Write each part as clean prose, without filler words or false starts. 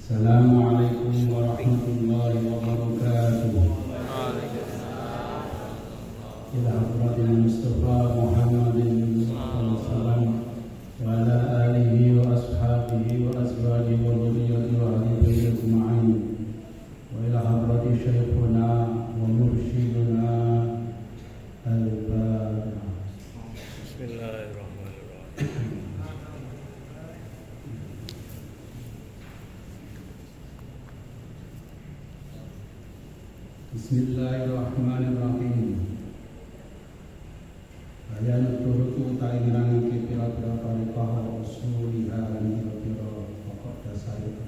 Assalamualaikum warahmatullahi wabarakatuh. Ila hadratil Mustafa Muhammadin sallallahu alaihi wasallam wa ala alihi wa ashabihi wa azwajihi wa dhurriyyatihi wa ahli baitihi ajma'in. Wa ila hadrati syekhuna wa mursyiduna al-Fatihah. Bismillahirrahmanirrahim. Bismillahirrahmanirrahim. Ayat turutu ta'ingrangan ke pira-pira tariqah usuliha dan pira-pira pokok dasar itu.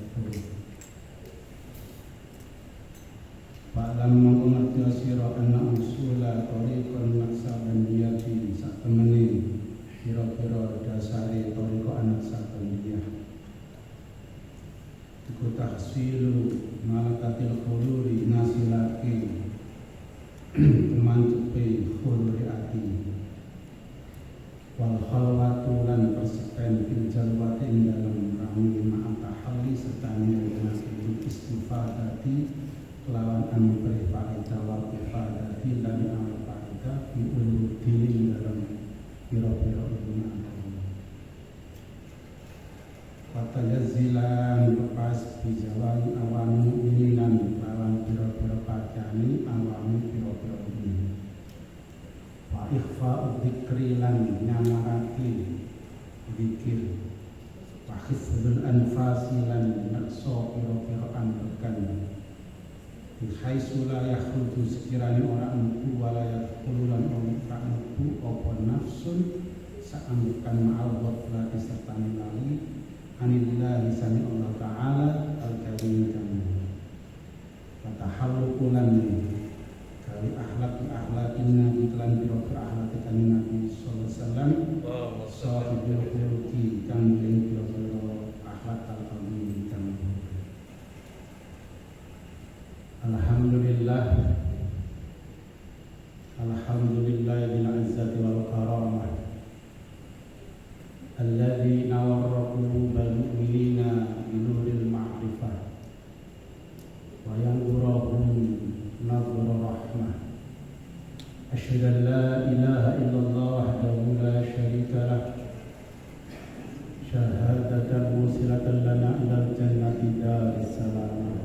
Fa'lam mengerti sira anna usula tariqan naqsabandiyati sak temene pira-pira dasare tariqah naqsabandiyah. Iku tahsilu malakatil khuluri nasilaki kemancupe khuluri ati wal khalwatu lan persepen fil jalwati ing dalam rami ma'atahalli serta dengan istifadati lawan anu berfaedah wal ifadati lan anu faedah fi uludil dalam pira-pira ilmu kata jazilan lepas bijawani awan mu'mininan lawan pira-pira pacani awami pira-pira ini wa ikhfa'u dzikri lan nyamarati dzikir wa hifdzul anfasi lan naqsa pira-pira ambekan bihaitsu la yakhruju sekiranya orang empu wala yaqululan orang empu apa nafsun saambekan ma'al ghaflati serta nilai anillahi sami Allah Ta'ala al-karim kamu fatahallukulan kali akhlaqin nabi kelan biro-biro akhlaqin nabi sallallahu alaihi wasallam sahibul khuluqi kang biro-biro akhlaq al-karim kamu. Alhamdulillah bil izzati wal karamah alladzi nawwara qulubal mu'minina bi nuril ma'rifah wa yanzurahum nadhra rahmah. Asyhadu an la ilaha illallah wahdahu la syarika lah syahadatan musilatan lana ilal jannati daris salamah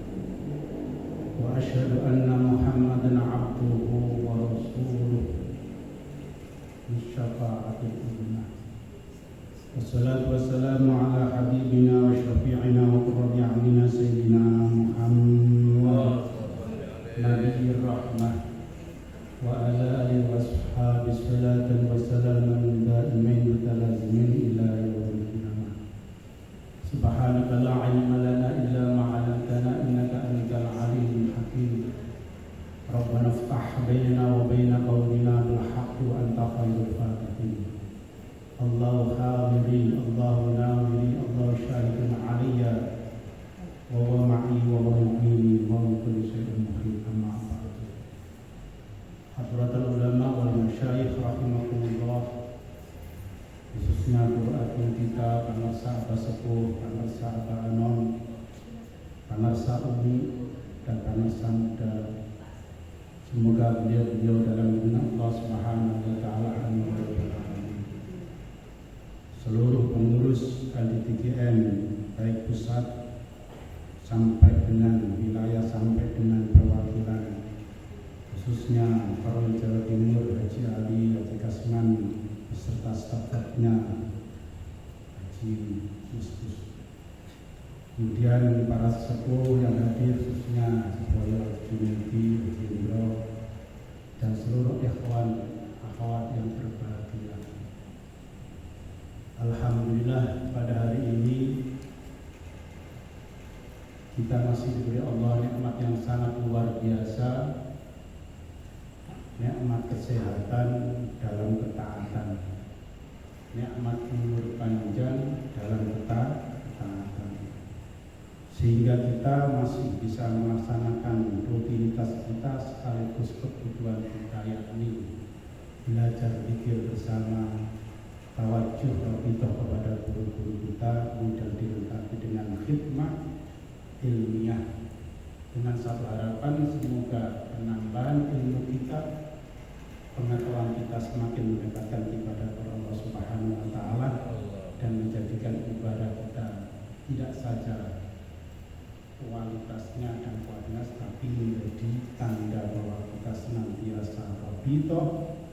wa asyhadu anna Muhammadan abduhu wa rasuluh bisyafa'atil uzma. Wassalatu wassalamu ala habibina wa syafi'ina wa qurrati a'yunina sayyidina Muhammad nabiyyir rahmah wa ala alihi wa sahbihi salatan wa salaman da'imin mutalazimin ila yaumil qiyamah. Subhanaka la ilma lana illa ma 'allamtana innaka antal alimul hakim. Rabbana iftah bainana wa bain qaumina bil haqqi wa anta khairul fatihin. Allahu hadiri, Allahu nawiri, Allahu syahidun aliyya wa huwa ma'i wa huwa mu'mini wa min kulli syai'in muhit. Amma ba'du. Hadratul ulama wal masyayikh rahimakumullah, khususnya Qur'an kita para sahabat sepuh, para sahabat anon, para sahabat dan para muda. Semoga beliau dalam lindungan Allah Subhanahu wa taala seluruh pengurus LDTGM baik pusat sampai dengan wilayah sampai dengan perwakilan khususnya Farul Jawa Timur Haji Ali, Haji Kasman beserta staf-stafnya Haji Muskus, kemudian para sepuh yang hadir khususnya Haji Junedi, Haji Indro dan seluruh ikhwan akhwat yang berbahagia. Alhamdulillah pada hari ini kita masih diberi Allah nikmat yang sangat luar biasa, nikmat kesehatan dalam ketaatan, nikmat umur panjang dalam ketaatan, sehingga kita masih bisa melaksanakan rutinitas kita sekaligus kebutuhan kita, yakni belajar zikir bersama, tawajuh kita kepada guru-guru kita, kemudian dilengkapi dengan khidmat ilmiah dengan satu harapan semoga penambahan ilmu kita, pengetahuan kita semakin mendekatkan kepada Allah Subhanahu wa taala dan menjadikan ibadah kita tidak saja kualitasnya dan kualitas tapi menjadi tanda bahwa kita senantiasa ridho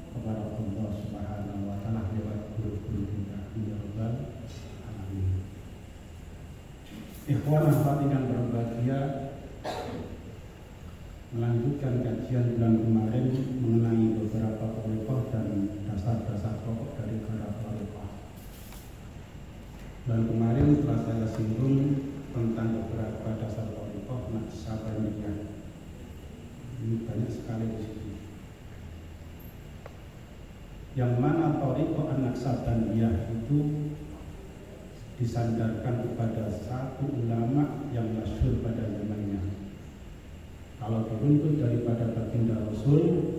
kepada Allah Subhanahu wa taala lewat guru-guru kita. Ya Rabbal alamin. Ikhwan hadirin yang berbahagia, melanjutkan kajian bulan kemarin mengenai beberapa thariqah dan dasar-dasar pokok dari para thariqah. Bulan kemarin telah saya singgung tentang beberapa dasar thariqah Naqsabandiyah. Ini banyak sekali di sini. Yang mana thariqah Naqsabandiyah itu disandarkan kepada satu ulama yang masyhur pada zamannya. Kalau diruntut daripada baginda Rasul,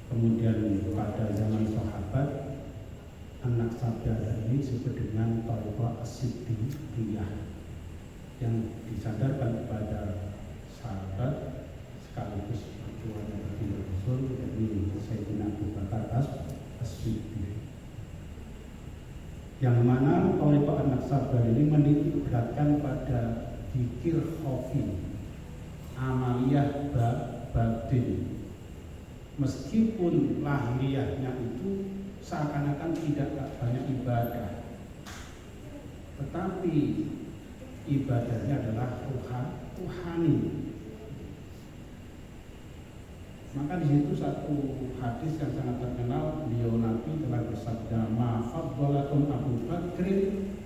kemudian pada zaman sahabat, An-Naqsabandiyah ini disebut dengan thariqah As-Siddiqiyah yang disandarkan kepada sahabat sekaligus perjuangan baginda Rasul, yakni Sayyidina Abu Bakar As-Siddiq. Yang mana thariqah An-Naqsabandiyah ini menitik beratkan pada zikir khafi, amaliyah batin, meskipun lahiriahnya itu seakan-akan tidak banyak ibadah, tetapi ibadahnya adalah ruhani. Maka di situ satu hadis yang sangat terkenal, beliau Nabi telah bersabda, "Ma faddalakum Abu Bakrin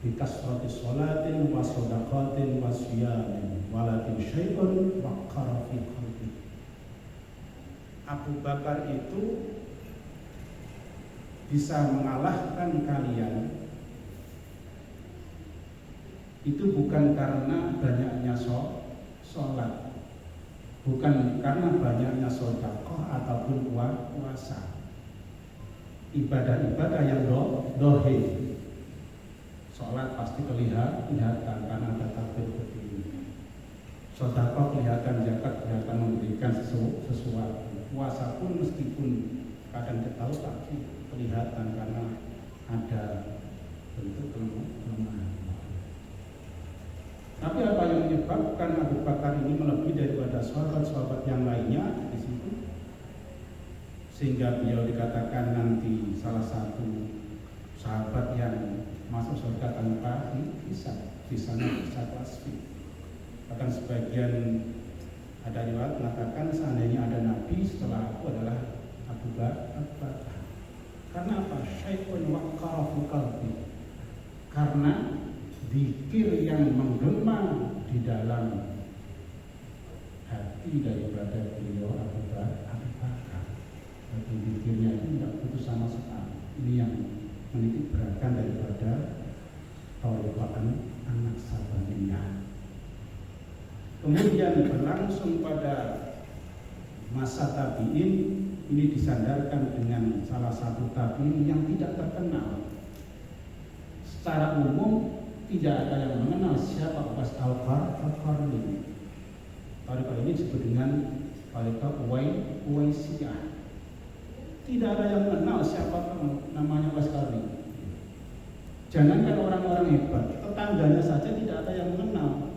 bi kasrati sholatin wa shadaqatin wa siyamin walakin syai'un waqara fi qalbi." Abu Bakar itu bisa mengalahkan kalian itu bukan karena banyaknya sholat, bukan karena banyaknya sedekah ataupun puasa, ibadah-ibadah yang dohir. Sholat pasti kelihatan karena ada takbir berdiri. Sedekah kelihatan, zakat kelihatan memberikan sesuatu. Puasa pun meskipun kadang kita tahu tapi kelihatan karena ada bentuk kelemahan. Tapi apa yang menyebabkan Abu Bakar ini melebihi daripada sahabat-sahabat yang lainnya di situ, sehingga beliau dikatakan nanti salah satu sahabat yang masuk surga tanpa hisab, hisabnya hisab asli. Bahkan sebagian ada riwayat mengatakan seandainya ada nabi setelah aku adalah Abu Bakar. Karena apa? Syai'un waqara fi qalbi. Karena zikir yang menggema di dalam hati daripada beliau Abu Bakar. Jadi zikirnya itu tidak putus sama sekali. Ini yang menitik beratkan daripada thariqah An-Naqsabandiyah. Kemudian berlangsung pada masa tabi'in, ini disandarkan dengan salah satu tabi'in yang tidak terkenal. Secara umum tidak ada yang mengenal siapa Abbas Al-Qarni. Thariqah ini disebut dengan thariqah Uwaisiyah. Tidak ada yang mengenal siapa namanya Abbas Qarni. Jangankan orang-orang hebat, tetangganya saja tidak ada yang mengenal.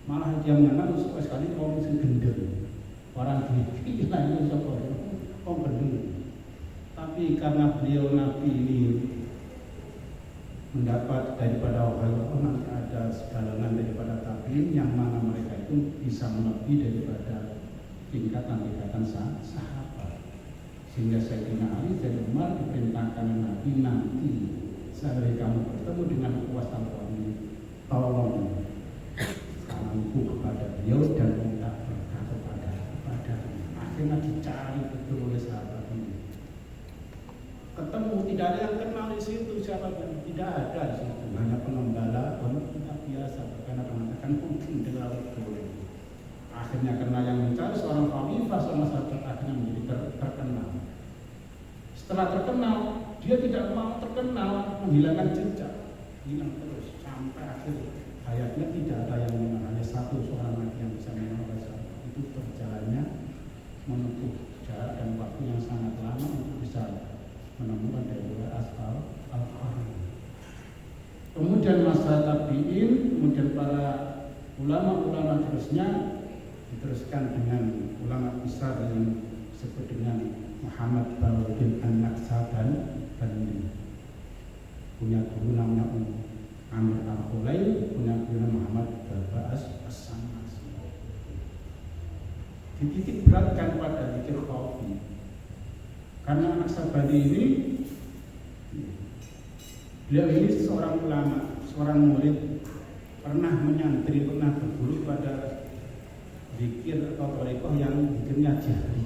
Malah dia mengenal Abbas Qarni orang yang gendeng. Orang gigi lainnya siapa? Orang gendeng. Tapi karena beliau Nabi ini mendapat daripada Allah, nanti ada segalangan daripada tabi'in yang mana mereka itu bisa melebihi daripada tingkatan-tingkatan sahabat. Sehingga Sayyidina Ali dan Umar diperintahkan Nabi, nanti seandainya kamu bertemu dengan kuasa Al-Qarni, tolong salamku kepada beliau dan minta berkah kepada akhirnya dicari betul oleh sahabat ini. Ketemu, tidak ada yang kenal di situ siapa pun, tidak ada di situ, hanya pengembala tidak biasa, karena mengatakan mungkin dengan boleh. Akhirnya karena yang mencari seorang khalifah sama sahabat akhirnya menjadi terkenal. Setelah terkenal, dia tidak mau terkenal, menghilangkan jejak, hilang terus sampai akhir hayatnya tidak ada yang mengenal, hanya seorang lagi yang bisa mengenal. Itu berjalannya menempuh jarak dan waktu yang sangat lama untuk bisa menemukan dari Al-Quran. Kemudian masa tabi'in, kemudian para ulama-ulama terusnya diteruskan dengan ulama besar yang disebut dengan Muhammad Baruddin An-Naqsyabandi. Punya guru namanya Amir Al-Khulail, punya guru Muhammad Ba'as As-Samasi. Dititik beratkan pada zikir khafi. Karena Naqsyabandi ini, beliau ini seorang ulama, seorang murid, pernah menyantri, pernah berguru pada zikir atau thariqah yang zikirnya jahri.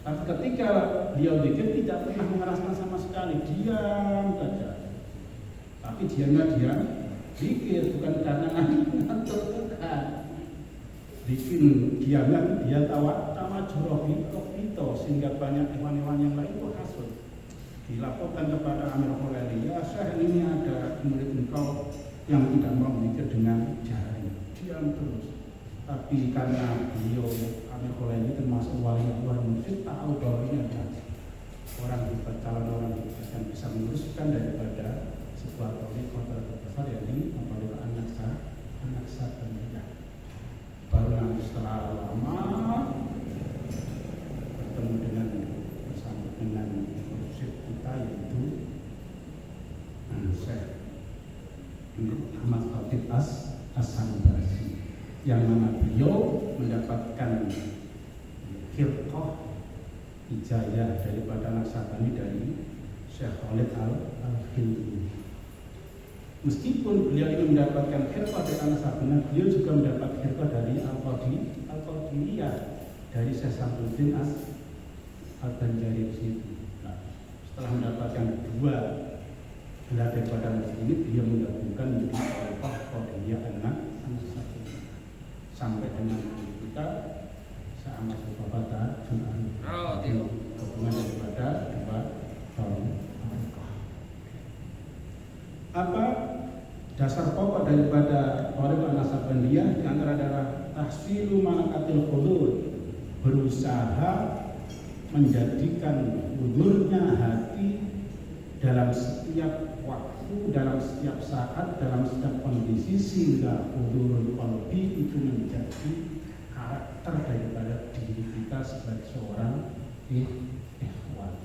Tapi ketika beliau zikir tidak pernah mengeraskan sama sekali, diam saja. Tapi diamnya diam zikir, bukan karena ngantuk, bukan. Bikin diamnya dia tawa jurofito, sehingga banyak hewan-hewan yang lain itu hasut. Dilaporkan kepada Amir Khulail, ya Syekh, ini ada murid engkau yang tidak mau zikir dengan jahri, diam terus. Tapi karena beliau Amir Khulail ini termasuk wali Allah, mungkin tahu bahwa ini ada orang hebat, calon orang hebat yang bisa meneruskan daripada sebuah thariqah terbesar, yakni thariqah An-Naqsyabandiyah. Baru nanti setelah lama bertemu dengan bersama dengan mursyid kita, yaitu Syekh Ahmad Khatib As-Sanbasi, yang mana beliau mendapatkan khilqah hijayah daripada Naqsyabandi dari Syekh Khalid Al-Hilmi. Meskipun beliau ini mendapatkan khilqah dari Naqsyabandi, beliau juga mendapat khilqah dari Al-Qadiriyah dari Syekh Samsuddin Al-Banjari itu. Nah, setelah mendapatkan dua gelar daripada ini, beliau menggabungkan menjadi khilqah Qadiriyah An-Naqsyabandi sampai dengan kita sama Bapak Jumat hubungan daripada dua thariqah. Apa dasar pokok daripada thariqah Naqsyabandiyah? Di antara adalah tahsilu malakatil hudur, berusaha menjadikan hudurnya hati dalam setiap waktu, dalam setiap saat, dalam setiap kondisi, sehingga hudurul qalbi itu menjadi karakter daripada diri kita sebagai seorang ikhwan.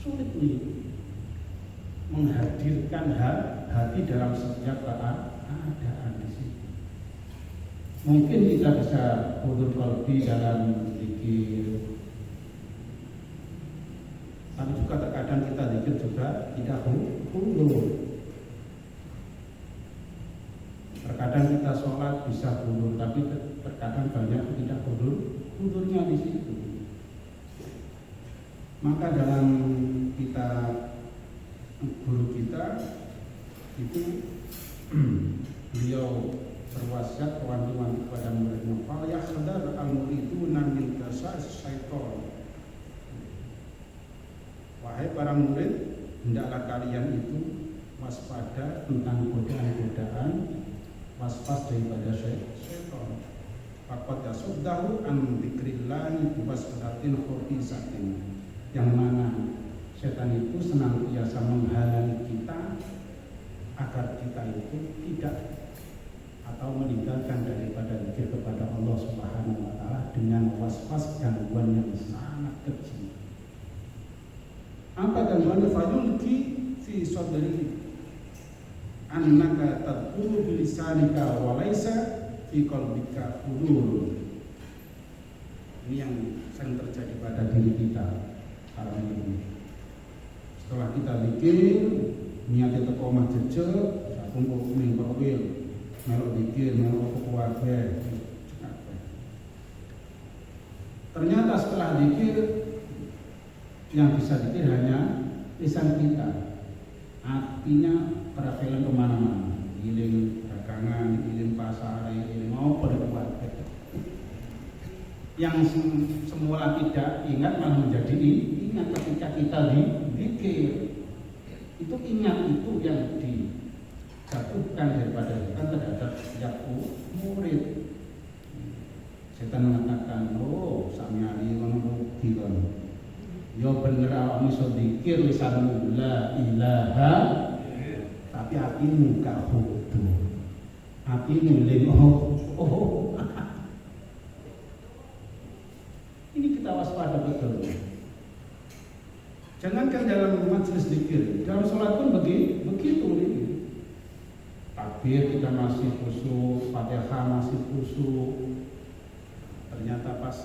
Sulit nih menghadirkan hati dalam setiap keadaan di situ. Mungkin kita bisa hudur qalbi dalam zikir, tapi juga terkadang kita zikir juga tidak hudur. Terkadang kita sholat bisa hudur, tapi terkadang banyak tidak hudurnya di situ. Maka dalam kitab guru kita itu beliau berwasiat wanti-wanti kepada muridnya, fal yahdar al-muriduna min tasa'is syaitan. Wahai para murid, hendaklah kalian itu waspada tentang godaan-godaan, waspas daripada syaitan. Faqad yasuddahu an dzikrillahi biwaswadatin khafisatin, yang mana setan itu senantiasa menghalangi kita agar kita itu tidak atau meninggalkan daripada zikir kepada Allah Subhanahu wa taala dengan waswas gangguan yang sangat kecil. Apa gangguan? Fayulki fi sadri annaka tadhkuru bilisanika wa laisa fi qalbika hudur. Ini yang sering terjadi pada diri kita para ini. Setelah kita zikir, niatnya teko omah jejeg, kumpul ning profil, melok zikir, melok kuwabe. Ternyata setelah zikir, yang bisa zikir hanya lisan kita. Hatinya terapelin kemana-mana, giling dagangan, giling pasar, giling apa kuwabe. Yang semula tidak ingat malah menjadi ingat ketika kita zikir. Itu ingat itu yang dijatuhkan daripada setan terhadap setiap murid. Setan mengatakan, oh samiali ngono rugi kon. Ya bener awakmu iso zikir lisanmu la ilaha, tapi hatimu gak hudu. Hatimu oh. Ini kita waspada betul. Jangankan dalam majelis zikir, dalam sholat pun begitu ini. Takbir kita masih khusyuk, Fatihah masih khusyuk. Ternyata pas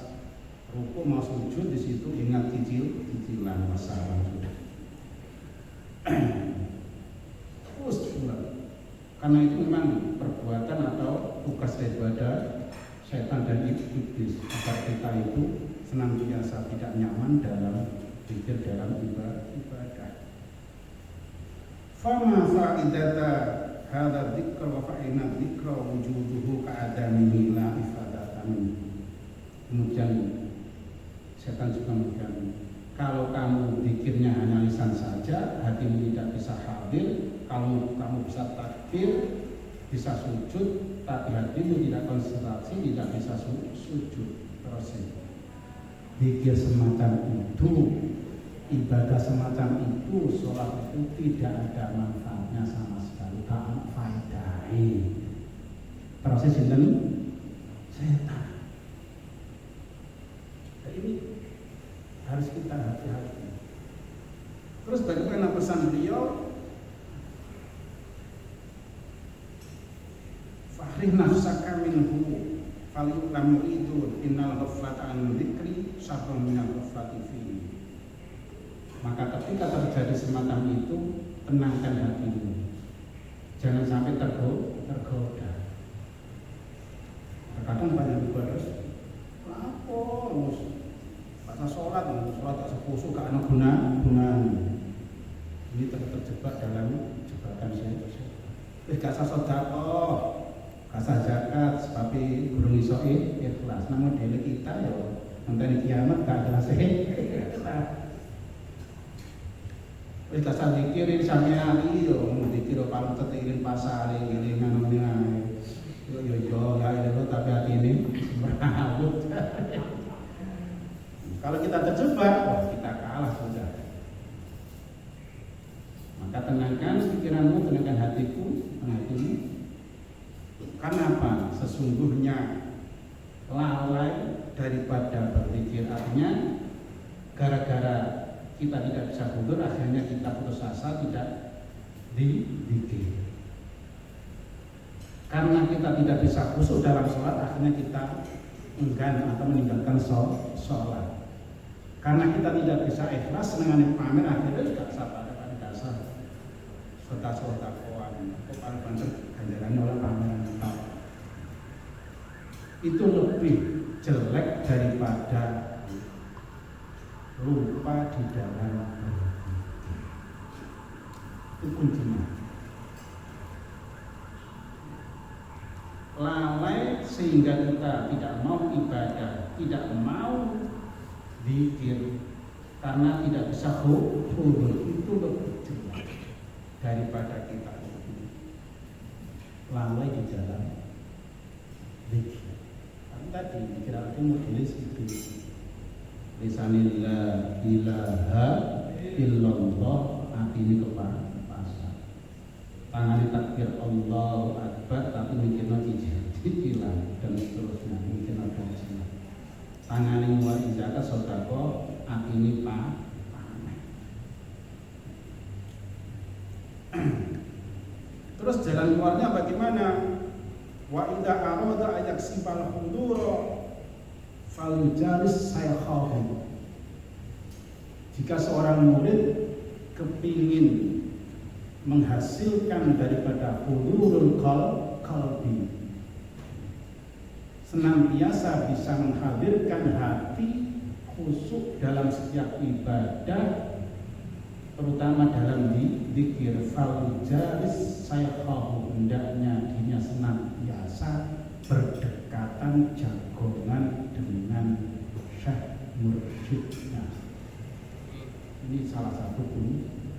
ruku mau sujud di situ ingat cicilan masalah sudah. Terus pulang. Karena itu memang perbuatan atau tugas daripada setan dan iblis agar kita itu senantiasa tidak nyaman dalam pikir dalam ibadah. Fama fa'idata hadza dzikra wa fa'ina dzikra wujuduhu ka'adamihi la ifadata minhu. Kemudian setan juga mengatakan, kalau kamu pikirnya hanya lisan saja, hatimu tidak bisa hadir. Kalau kamu bisa takbir, bisa sujud, tapi hatimu tidak konsentrasi, tidak bisa sujud. Terus pikir semacam itu, ibadah semacam itu, sholat itu tidak ada manfaatnya sama sekali, tak faedahe. Proses ini setan. Nah, ini harus kita hati-hati. Terus bagaimana pesan beliau? Fahrih nafsaka minhu falyu'lam muridun innal ghaflata an dzikri syarrun minal ghaflati fihi. Maka ketika terjadi semacam itu, tenangkan hatimu. Jangan sampai tergoda. Terkadang banyak ibadah, apa masa sholat tak sepusu gak ada gunanya. Ini terjebak dalam jebakan saya. Gak sah sedekah, gak sah zakat, tapi gurung iso ikhlas. Namun diri kita ya nanti kiamat gak jelas ikhlas. Wis gak sah zikir iki sampeyan iki yo zikir paling tetilin pasar iki ngono-ngono. Yo ya itu tapi hati ini merawut. Kalau kita terjebak, kita kalah sudah. Maka tenangkan pikiranmu, tenangkan hatimu. Karena apa? Sesungguhnya lalai daripada berzikir, artinya gara-gara kita tidak bisa mundur, akhirnya kita putus asa, tidak dizikir. Karena kita tidak bisa khusyuk dalam sholat, akhirnya kita enggan atau meninggalkan sholat. Karena kita tidak bisa ikhlas dengan pamer, akhirnya tidak sabar pada dasar sodakoan, paling banter ganjarannya oleh pameran. Itu lebih jelek daripada lupa di dalam itu kuncinya. Lalai sehingga kita tidak mau ibadah, tidak mau zikir karena tidak bisa hudur, itu lebih jelek daripada kita lalai di dalam zikir. Tadi dikira itu modelis itu lisanillah ilaha illallah, hati ini kepala tangan takbir Allahu Akbar tapi mikirnya cicilan dan seterusnya, mikirnya gaji. Tangan ini wa zakat sedekah, hati ini pamer. Terus jalan keluarnya bagaimana? Wa idza arada ayaksibal hudura falujalis sayakhahu. Jika seorang murid kepingin menghasilkan daripada hudurul qalbi, senantiasa bisa menghadirkan hati khusyuk dalam setiap ibadah, terutama dalam zikir, falujalis sayakhahu, hendaknya dirinya senantiasa berdekatan jagongan dengan syekh mursyidnya. Ini salah satu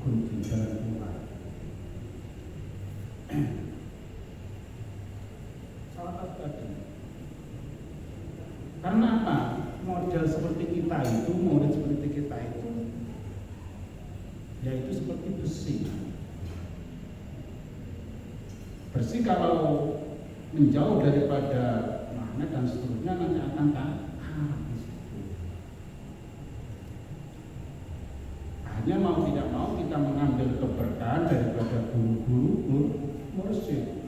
kunci jalan keluar. Salah tadi. Karena apa? Model seperti kita itu, murid seperti kita itu, yaitu seperti besi. Besi kalau menjauh daripada magnet dan seterusnya nanti akan karam di situ. Hanya mau tidak mau kita mengambil keberkahan daripada guru-guru mursyid.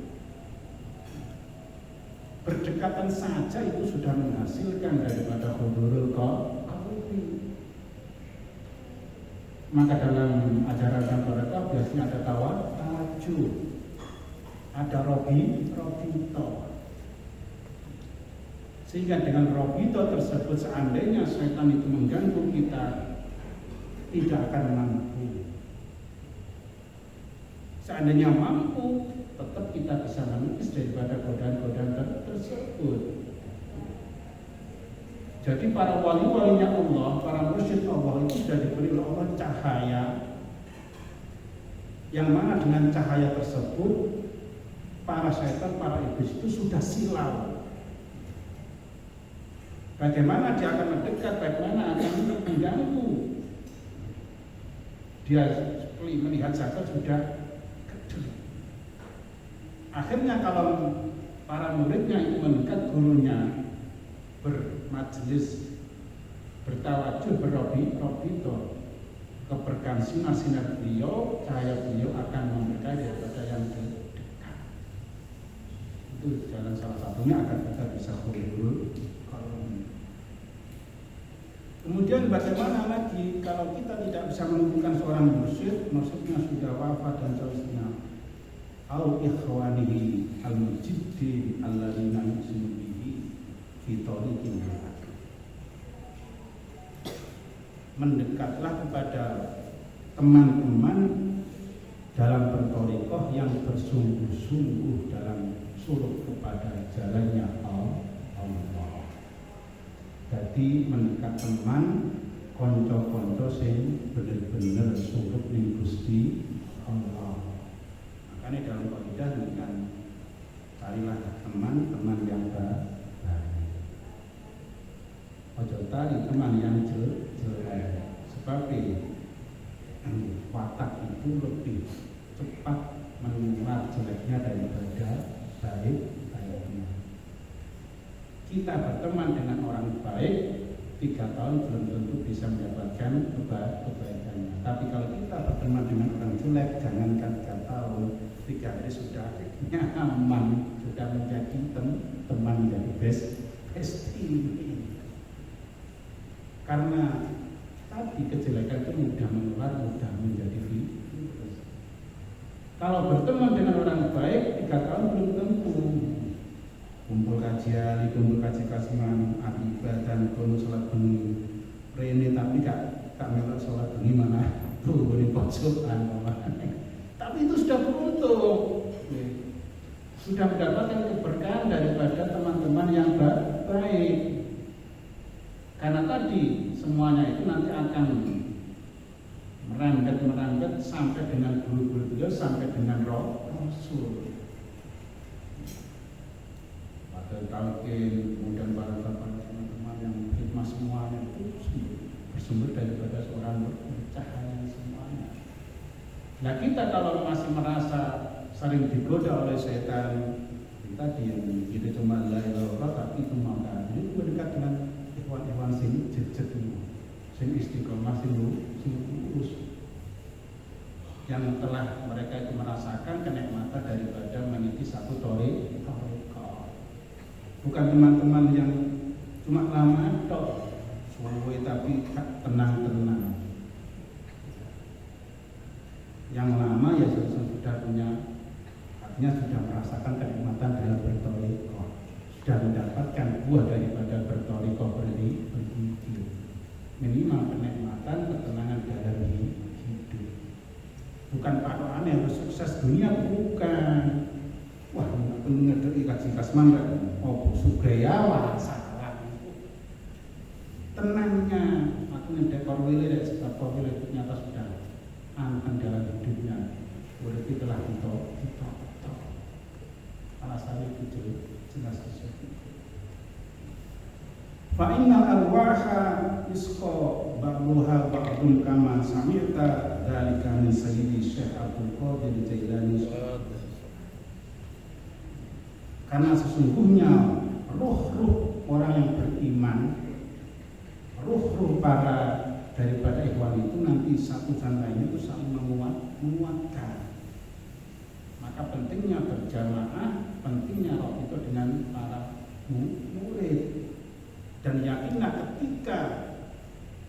Berdekatan saja itu sudah menghasilkan daripada hudurul qalbi. Maka dalam ajaran mereka biasanya ada tawajjuh, ada robito. Sehingga dengan robito tersebut seandainya setan itu mengganggu kita, tidak akan mampu. Seandainya mampu, tetap kita bisa menepis daripada godaan-godaan tersebut. Jadi para wali-walinya Allah, para mursyid Allah itu sudah diberi oleh Allah cahaya, yang mana dengan cahaya tersebut para setan, para iblis itu sudah silau. Bagaimana dia akan mendekat, bagaimana akan mengganggu. Dia melihat saja sudah kecil. Akhirnya kalau para muridnya itu mendekat gurunya, bermajlis, bertawajuh, berrobito, keberkahan sinar-sinar beliau, cahaya beliau akan memberkahi daripada yang dekat. Itu jalan salah satunya agar kita bisa hurul. Kemudian bagaimana lagi kalau kita tidak bisa menemukan seorang mursyid, mursyidnya sudah wafat dan seterusnya. Au ikhwanihi al-mujiddin alladzina yusimu bihi fi tariqil haq. Mendekatlah kepada teman-teman dalam berthariqah yang bersungguh-sungguh dalam suluk kepada jalannya Allah. Jadi mendekat teman konco-konco sing bener-bener suluk ning Gusti Allah. Makanya dalam kaidah dengan carilah teman-teman yang baik. Ojo cari teman yang jelek. Sebab watak itu lebih cepat menular jeleknya daripada baiknya. Kita berteman dengan orang baik 3 tahun belum tentu bisa mendapatkan kebaikannya. Tapi kalau kita berteman dengan orang jelek, jangankan 3 tahun, 3 hari sudah nyaman, sudah menjadi teman, menjadi bestie. Karena tadi kejelekan itu mudah menular, mudah menjadi virus. Kalau berteman dengan orang baik 3 tahun belum tentu. Kumpul kajian, kumpul kaji kasiman, ibadah, kumpul sholat bengi, rene tapi gak melok sholat bengi mana tuh ini pojokan. Tapi itu sudah beruntung, sudah mendapatkan keberkahan daripada teman-teman yang baik. Karena tadi semuanya itu nanti akan merembet sampai dengan guru-guru beliau, sampai dengan Rasul. Talqin, kemudian para teman-teman yang hikmah semuanya itu bersumber daripada seorang bercahaya semuanya. Nah kita kalau masih merasa sering digoda oleh setan, kita diam, kita cuma la ilaha illallah tapi cuma itu berdekat dengan ikhwan-ikhwan sing jejet sing istiqomah sing lurus, yang telah mereka itu merasakan kenikmatan daripada mengikuti satu thariqah. Bukan teman-teman yang cuma lama tok, suwe tapi tenang. Yang lama ya sudah punya, artinya sudah merasakan kenikmatan dalam berthariqah, sudah mendapatkan buah daripada berthariqah berzikir. Minimal kenikmatan, ketenangan dalam hidup. Bukan patokan yang sukses dunia, bukan. Wah, ngedeki kaji kasman oh sugaya salah. Tenangnya aku ngedek korwile dan sebab korwile itu nyata sudah akan dalam hidupnya berarti telah ditok. Alasannya itu jelas disebut. Fa innal arwaha isqa ba'duha ba'dun kama sami'ta dzalika min sayyidi Syekh Abdul Qadir Jailani. Karena sesungguhnya ruh-ruh orang yang beriman, ruh-ruh para daripada ikhwan itu nanti satu sama lainnya itu saling menguatkan. Maka pentingnya berjamaah, pentingnya roh itu dengan para murid. Dan yakinlah ketika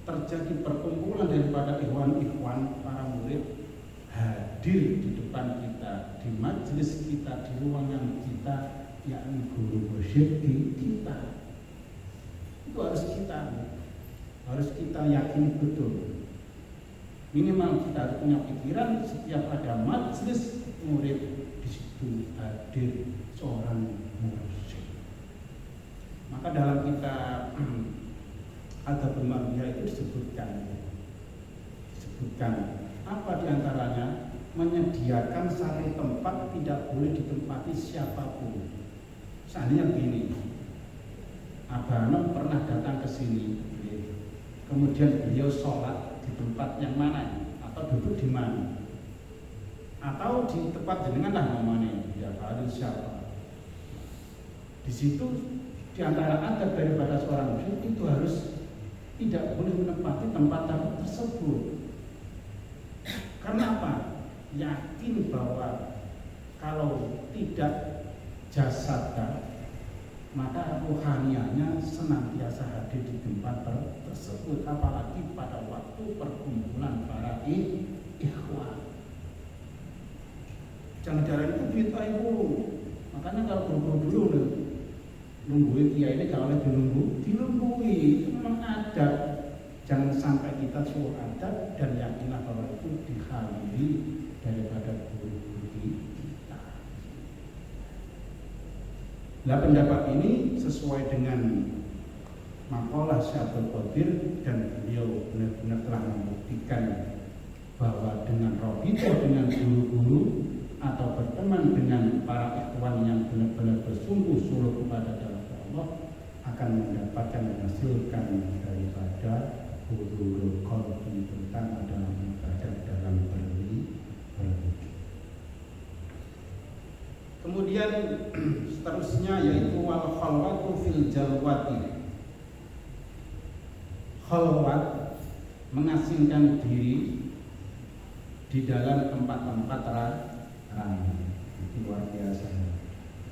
terjadi perkumpulan daripada ikhwan-ikhwan para murid hadir di depan kita, di majelis kita, di ruangan kita, yakni guru mursyid kita, itu harus kita yakini betul. Minimal kita harus punya pikiran setiap ada majelis murid di situ hadir seorang mursyid. Maka dalam kitab Adabul Ma'rifah itu disebutkan apa diantaranya menyediakan satu tempat tidak boleh ditempati siapapun. Seandainya begini, Abanom pernah datang ke sini, kemudian beliau sholat di tempat yang mana atau duduk di mana, atau di tempat jenengan lah namanya, ya harus siapa. Di situ di antara adab daripada seorang muslim itu harus tidak boleh menempati tempat tersebut. Karena apa? Yakin bahwa kalau tidak jasadnya, maka rohanianya senantiasa hadir di tempat tersebut, apalagi pada waktu perkumpulan para ikhwan. Jangan jalan itu bid'ah itu. Makanya kalau buru-buru dulu nungguin kiai ini kalau dilungguhi, itu memang adab. Jangan sampai kita suruh adab dan yakinlah bahwa itu dihadiri daripada guru-guru kita. Nah, pendapat ini sesuai dengan makalah Syekh Abdul Qadir, dan beliau benar-benar telah membuktikan bahwa dengan rabithah dengan guru-guru atau berteman dengan para ikhwan yang benar-benar bersungguh-sungguh kepada Allah akan mendapatkan dan menghasilkan daripada hudurul qalbi, terutama dalam ibadah, dalam berzikir. Kemudian seterusnya yaitu wal khalwatu fil jalwati. Khalwat mengasingkan diri di dalam tempat-tempat ramai. Itu luar biasa.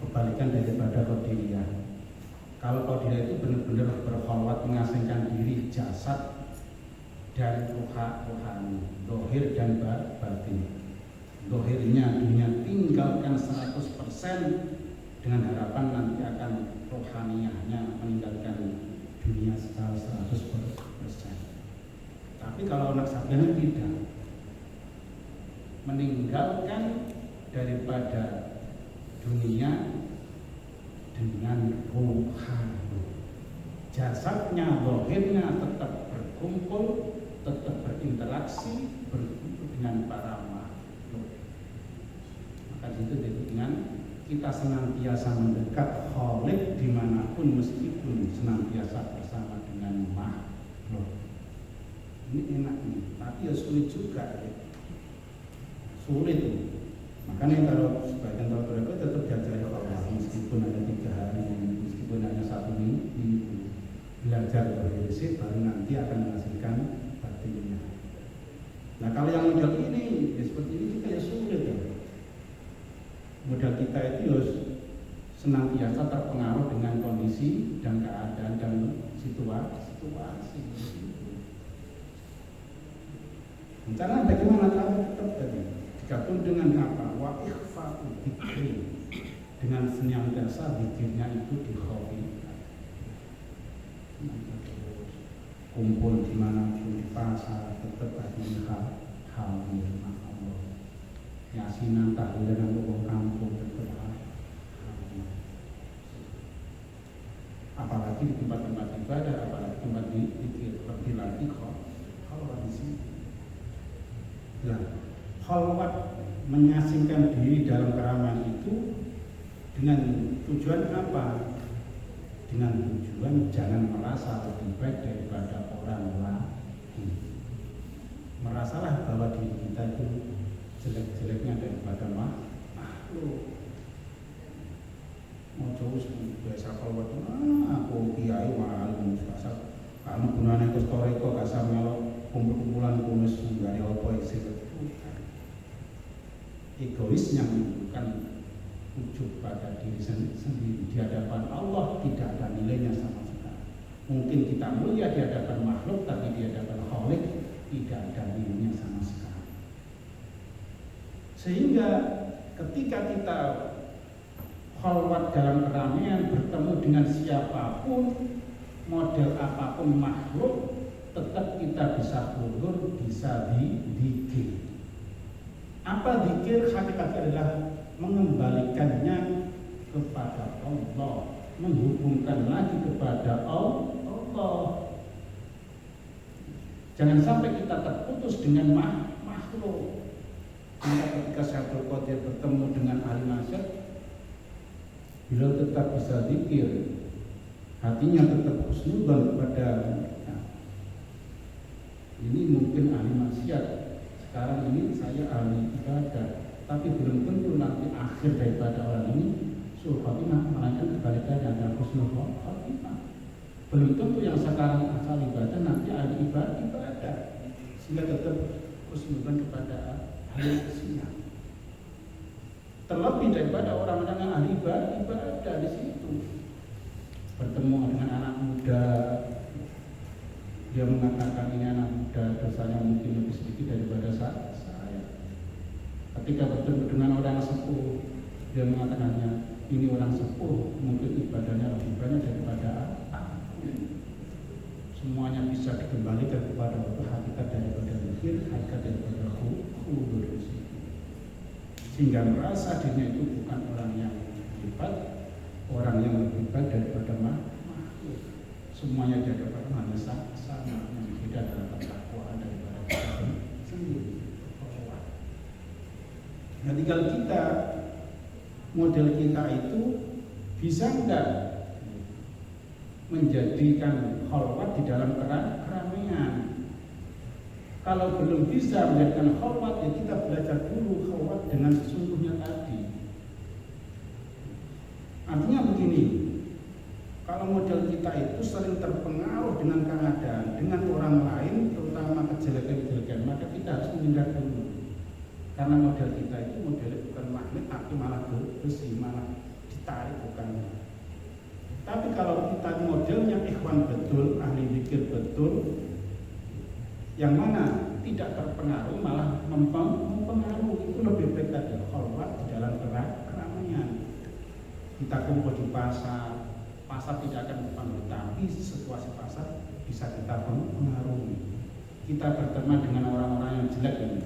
Kebalikan daripada qadiriyah. Kalau qadiriyah itu benar-benar berkhalwat, mengasingkan diri jasad dan rohani, zahir dan batin. Zahirnya dunia tinggalkan 100% dengan harapan nanti akan rohaniyahnya meninggalkan dunia secara 100%. Tapi kalau anak sarjana tidak, meninggalkan daripada dunia dengan rohani. Jasadnya, zahirnya tetap berkumpul, tetap berinteraksi, berkumpul dengan para makhluk. Maka itu dengan kita senantiasa mendekat Khalik dimanapun, meskipun senantiasa bersama dengan makhluk. Ini enak nih, tapi ya sulit juga ya. Sulit. Makanya kalau sebagian tahun berapa tetap diajari Allah, meskipun hanya 3 hari, meskipun hanya 1 minggu, belajar berbisik baru nanti akan menghasilkan batinnya. Nah kalau yang model ini ya seperti ini juga ya sulit ya. Modal kita itu harus senantiasa terpengaruh dengan kondisi dan keadaan dan situasi. Rencana bagaimana cara tetap tadi digabung dengan apa? Wa ikhfa'u dzikri, dengan senantiasa zikirnya itu dikhafikan. Kumpul di mana pun, di pasar tetap ada hal Allah. Yasinan tahlilan untuk kampung tetap ada. Apalagi di tempat-tempat ibadah, apalagi tempat zikir, lebih lagi kalau di sini. Nah, khalwat mengasingkan diri dalam keramaian itu dengan tujuan apa? Dengan tujuan jangan merasa lebih baik daripada orang lain. Merasalah bahwa diri kita itu jelek-jeleknya daripada makhluk. Mau jauh biasa khalwat, aku kiai malu biasa. Karena gunanya ke story kok gak sama kumpulan kumis dari apa isi egoisnya menunjukkan ujub pada diri sendiri di hadapan Allah tidak ada nilainya sama sekali. Mungkin kita mulia di hadapan makhluk, tapi di hadapan Khalik tidak ada nilainya sama sekali. Sehingga ketika kita khalwat dalam keramaian bertemu dengan siapapun, model apapun makhluk, tetap kita bisa ulur, bisa dikir. Apa dikir? Hakikatnya adalah mengembalikannya kepada Allah, menghubungkan lagi kepada Allah. Jangan sampai kita terputus dengan makhluk. Maka ketika Syaikhul Qadir bertemu dengan ahli masyad, beliau tetap bisa zikir, hatinya tetap husnudzon kepada ini mungkin ahli maksiat, sekarang ini saya ahli ibadah, tapi belum tentu nanti akhir daripada orang ini suul khotimah, melainkan kebalikannya ada husnul khotimah. Belum tentu yang sekarang asal ibadah nanti ahli ibadah, sehingga tetap husnudzon kepada ahli maksiat. Terlebih daripada orang-orang yang ahli ibadah di situ. Bertemu dengan anak muda, dia mengatakan ini anak muda dosanya mungkin lebih sedikit daripada saya. Ketika bertemu dengan orang sepuh, dia mengatakannya ini orang sepuh mungkin ibadahnya lebih banyak daripada aku. Semuanya bisa dikembalikan kepada hakikat daripada zikir, hakikat daripada khudur. Sehingga merasa dirinya itu bukan orang yang hebat, orang yang lebih baik daripada makhluk. Semuanya di hadapan Allah sama, yang beda dalam ketakwaan daripada kita sendiri. Nah, tinggal kita, model kita itu bisa enggak menjadikan khalwat di dalam keramaian. Kalau belum bisa menjadikan khalwat, ya kita belajar dulu khalwat dengan sesungguhnya tadi. Artinya begini, kalau model kita itu sering terpengaruh dengan keadaan, dengan orang lain, terutama kejelekan-kejelekan, maka kita harus menghindar dulu. Karena model kita itu modelnya bukan magnet, tapi malah besi, malah ditarik bukan. Tapi kalau kita modelnya ikhwan betul, ahli zikir betul, yang mana tidak terpengaruh malah mempengaruhi, itu lebih baik ada khalwat di dalam keramaian. Kita kumpul di pasar tidak akan mempengaruhi, tapi situasi pasar bisa kita pengaruhi. Kita berteman dengan orang-orang yang jelek ini,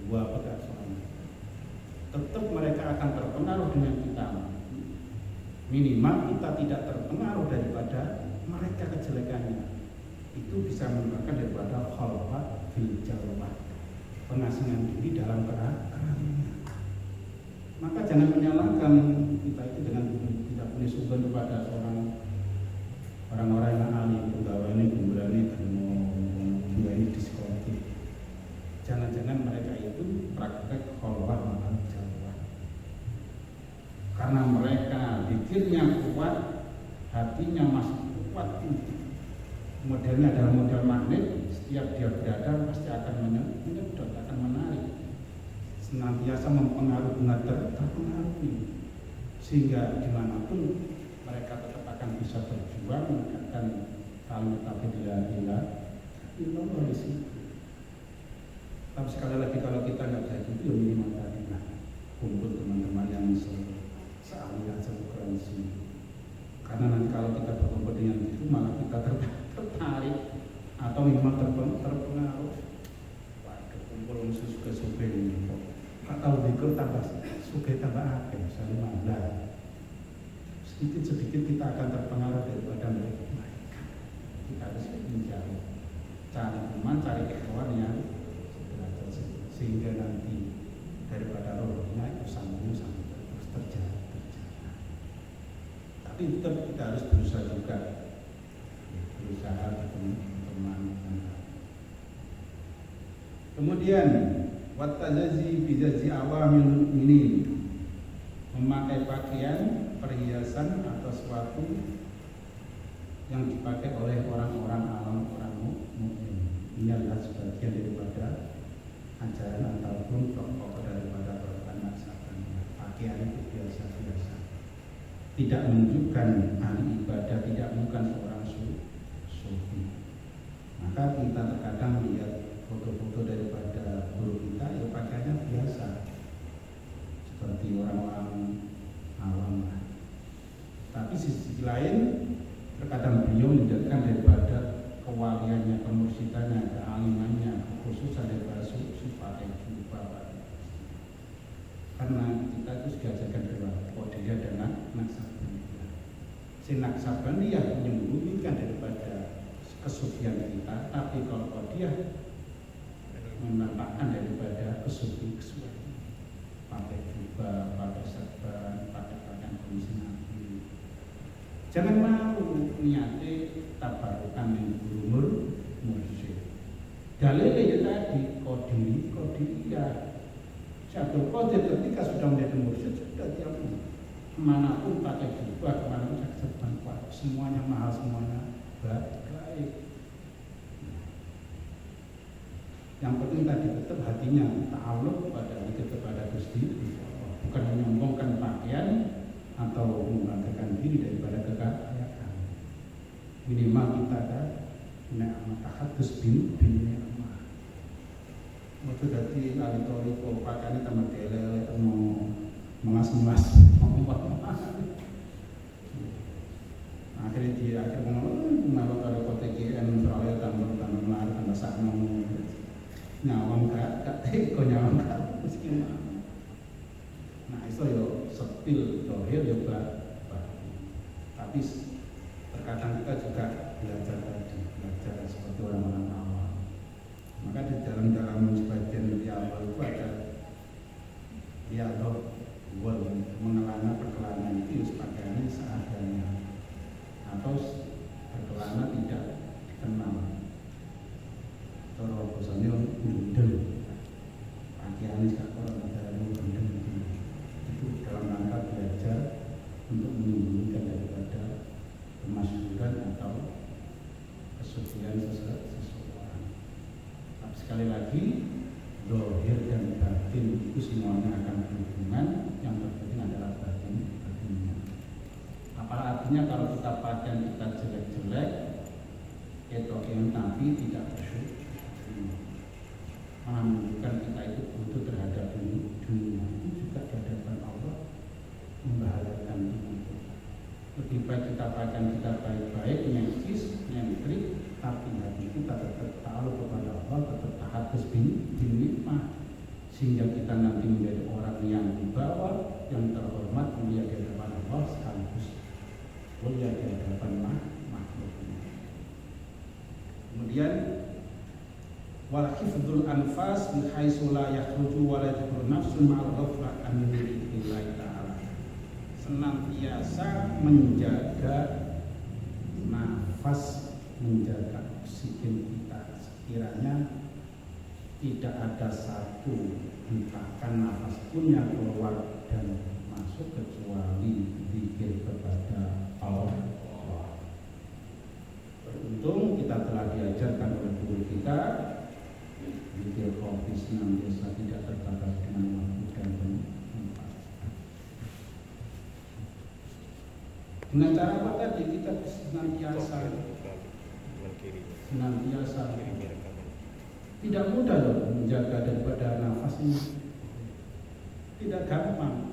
dua pedas soalnya, tetap mereka akan terpengaruh dengan kita. Minimal kita tidak terpengaruh daripada mereka kejelekannya. Itu bisa menyebabkan daripada khalwat fil jalwah, pengasingan diri dalam keramaian. Maka jangan menyalahkan kita itu dengan tidak punya sumber kepada orang-orang yang ahli pegawai ini, gembirani, juga ini diskotik. Jangan-jangan mereka itu praktek khalwat makan jalwah. Karena mereka pikirnya kuat, hatinya masih kuat. Modelnya adalah model magnet, setiap dia berada pasti akan menyedot, akan menarik, senantiasa mempengaruhi, terpengaruhi, sehingga dimanapun mereka tetap akan bisa berjuang menegakkan kalimat tauhid la ilaha illallah di situ. Tapi sekali lagi kalau kita nggak bisa itu, minimal tadi lah kumpul teman-teman yang sealiran sefrekuensi. Karena nanti kalau kita berkumpul dengan itu malah kita tertarik atau minimal terpengaruh. Waduh, kumpul suka-suka ini. Atau zikir tambah suka tambah akeh, misalnya 15. Sedikit-sedikit kita akan terpengaruh daripada mereka. Kita harus menjauh, cari teman, cari ikhwan yang sehingga nanti Kemudian watajazi bijazi awamin ini memakai pakaian perhiasan atau sesuatu yang dipakai oleh orang-orang awam, orang mukmin. Ini adalah sebagian daripada ajaran ataupun pokok daripada perkataan sahabatnya. Pakaian itu biasa-biasa, tidak menunjukkan ahli ibadah, tidak menunjukkan seorang sufi. Maka kita terkadang lihat foto-foto daripada guru kita, ya pakaiannya biasa, seperti orang-orang awam. Tapi sisi lain, terkadang beliau menjadikan daripada kewaliannya, kemursidannya, kealimannya, kekhususan daripada sifat yang juga. Karena kita itu diajarkan dua, Qadiyah dan Naqsabandiyah. Si Naqsabandiyah menyembunyikan daripada kesufian kita, tapi kalau Qadiyah menampakkan daripada kesufian, pakai jubah, pakai serban, pakai pakaian komisi Nabi. Jangan malu niatnya tabarukan yang berumur mursyid. Dalilnya ya tadi Qadiriyah. Syaikhul Qadir ketika sudah menjadi mursyid sudah tiap kemanapun pakai jubah, kemanapun pakai serban, semuanya mahal, semuanya baik. Yang penting tadi tetap hatinya ta'alluq kepada Gusti Allah, bukan menyombongkan pakaian atau membanggakan diri daripada kekayaan. Minimal kita ada ni'mat tahadus bin ni'mah. Waktu dadi ahli toriko pakaiannya tambah delele, mau mengas-mengas, akhirnya dia ngomong kalau toriko TGN soalnya tambah melar, tambah sakno nyawang gak teko nyawang gak miskin. Nah itu yo sepil dohir yo tapi terkadang kita juga belajar seperti orang-orang awam. Maka di dalam sebagian di awal itu ada dialog mengelana perkelana itu pakaiannya seadanya atau perkelana tidak dikenal. Kalau bosannya gundeng, pakaian sekarang orang ada gundeng itu dalam rangka belajar untuk menyembunyikan daripada kemasyhuran atau kesucian seseorang. Tapi sekali lagi, zahir dan batin itu semuanya akan berhubungan. Yang terpenting adalah batinnya. Apa artinya kalau kita pakaian kita jelek-jelek, itu yang tapi tidak bersyukur. Menunjukkan kita itu butuh terhadap dunia, itu juga di hadapan Allah membahayakan kita. Lebih baik kita pakaian kita baik-baik, nyentris, nyentrik, tapi hati kita tetap ta'alluq kepada Allah, tetap tahadus bin nikmah, sehingga kita nanti menjadi orang yang dibawa, yang terhormat, mulia di hadapan Allah sekaligus mulia di hadapan makhluknya. Kemudian wal hifdzul anfas bi haitsu la yakhruju wa la yadkhulu nafsun ma'al ghaflah an dzikrillah ta'ala. Senantiasa menjaga nafas, menjaga oksigen kita, sekiranya tidak ada satu hentakan nafas pun yang keluar dan masuk kecuali zikir kepada Allah. Beruntung kita telah diajarkan oleh guru kita zikir kopi senantiasa tidak terbatas dengan waktu dan tempat. Dengan cara apa tadi? Kita senantiasa tidak mudah loh menjaga daripada nafas ini. Tidak gampang.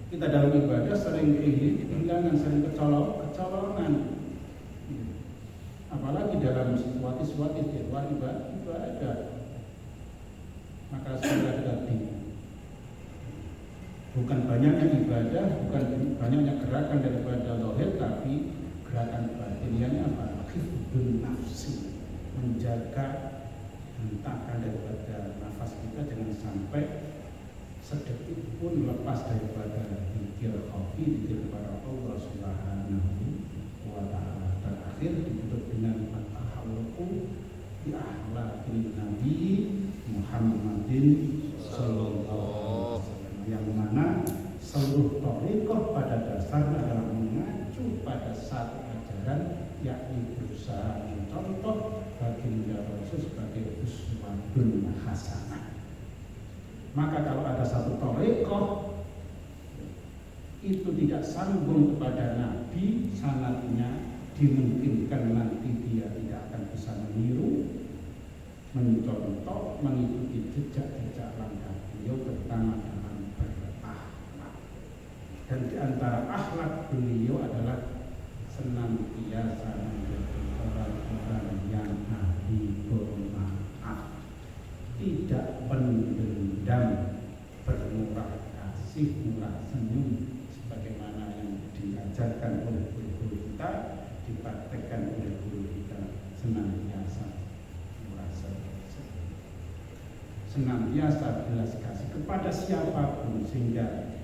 Kita dalam ibadah sering kehilangan, sering kecolongan. Apalagi dalam situasi di luar ibadah. Maka sekali tadi bukan banyaknya ibadah, bukan banyaknya gerakan daripada zahir, tapi gerakan batinnya apa? Hifdzun nafsi, menjaga hentakan daripada nafas kita jangan sampai sedetik pun lepas daripada zikir khafi, zikir kepada Allah Subhanahu wa ta'ala. Terakhir ditutup dengan tahawuku bi akhlaqin Nabi Muhammadin sallallahu alaihi wasallam, yang mana seluruh thariqah pada dasarnya adalah mengacu pada satu ajaran, yakni berusaha mencontoh baginda Rasul sebagai uswatun hasanah. Maka kalau ada satu thariqah itu tidak sambung kepada Nabi, sanadnya dimungkinkan nanti dia tidak akan bisa meniru, mencontoh, mengikuti jejak-jejak langkah beliau, terutama dalam berakhlak. Dan di antara akhlak beliau adalah senantiasa menjadi orang-orang yang ahli bermaaf, tidak pendendam, bermurah kasih, murah senyum, sebagaimana yang diajarkan oleh guru-guru kita, dipraktekkan oleh guru kita, senantiasa murah senyum, senantiasa belas kasih kepada siapapun, sehingga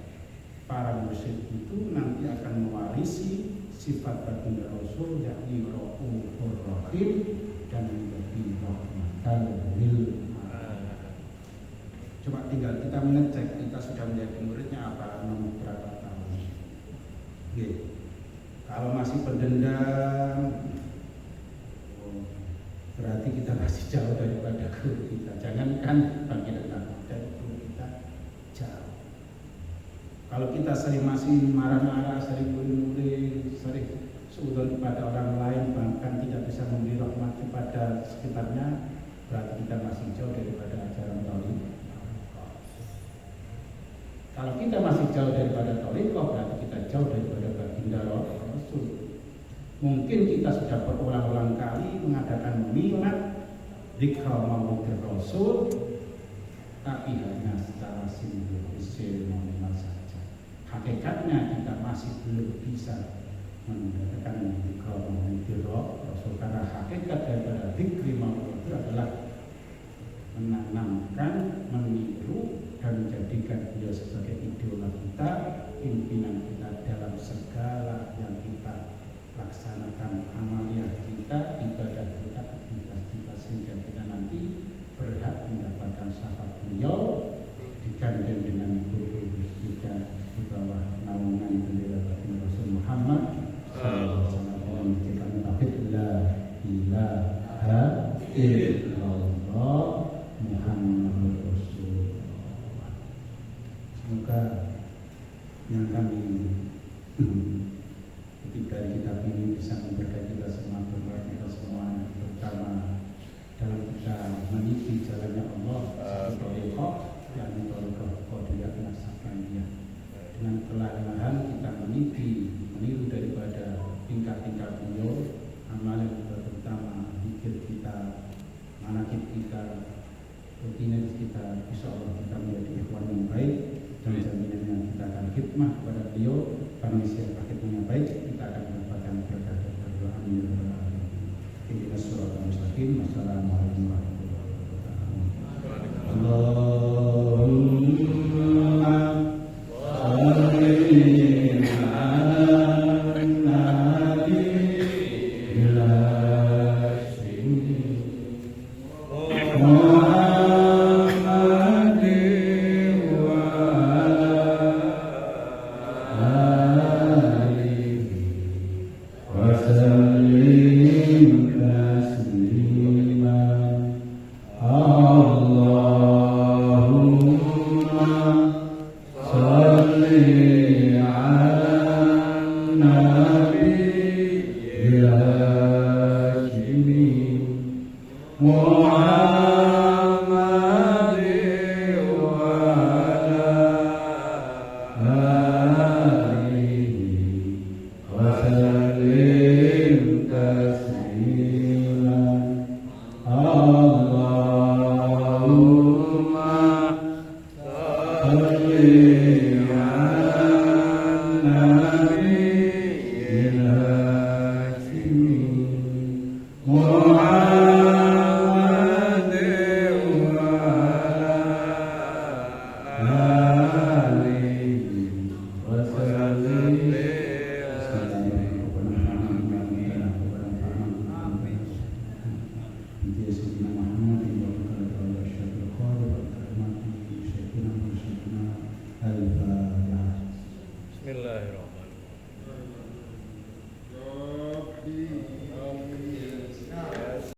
para musyrik itu nanti akan mewarisi sifat baginda Rasul, yakni Raufur Rahim dan menjadi rahmatan lil alamin. Coba tinggal kita mengecek kita sudah menjadi muridnya apa, nomor berapa tahun. Oke. Kalau masih pendendam, berarti kita masih jauh daripada guru kita. Jangankan baginda dari guru kita jauh. Kalau kita sering masih marah-marah, sering murid-murid, sering suudzon kepada orang lain, bahkan tidak bisa memberi rahmat kepada sekitarnya, berarti kita masih jauh daripada ajaran tauhid. Kalau kita masih jauh daripada tauhid, berarti kita jauh daripada baginda Rasul. Mungkin kita sudah berulang-ulang kali mengadakan milad, dzikra maulid Rasul, tapi hanya secara simbolis seremonial saja. Hakikatnya kita masih belum bisa mengadakan dzikra maulid Rasul, karena hakikat daripada dzikri maulid itu adalah menanamkan, meniru, dan menjadikan beliau sebagai idola kita, pimpinan kita dalam segala yang kita laksanakan, amaliyah kita, ibadah kita, aktivitas kita, sehingga kita nanti berhak mendapatkan syafaat beliau, digandeng dengan guru kita di bawah naungan bendera baginda Rasul Muhammad sallallahu alaihi wasallam. La ilaha illallah Muhammadur Rasulullah. Semoga yang kami ketika kita ini bisa memberkahi kita semua, berkat kita semua, terutama dalam kita meniti jalannya Allah, thariqah yang thariqah qadiriyah nasabandiyah. Dengan perlahan-lahan kita meniru daripada tingkah-tingkah beliau, amalan kita, terutama zikir kita, manaqib kita, rutinitas kita, insya Allah kita menjadi ikhwan yang baik, dan jaminannya kita akan khidmah kepada beliau, karena siapa khidmahnya baik, kita akan mendapatkan berkah dan berdoa. Amin ya rabbal alamin. Ihdinas siratal mustaqim. Wassalamualaikum warahmatullahi wabarakatuh. Allahumma shalli ala nabiyil Muhammad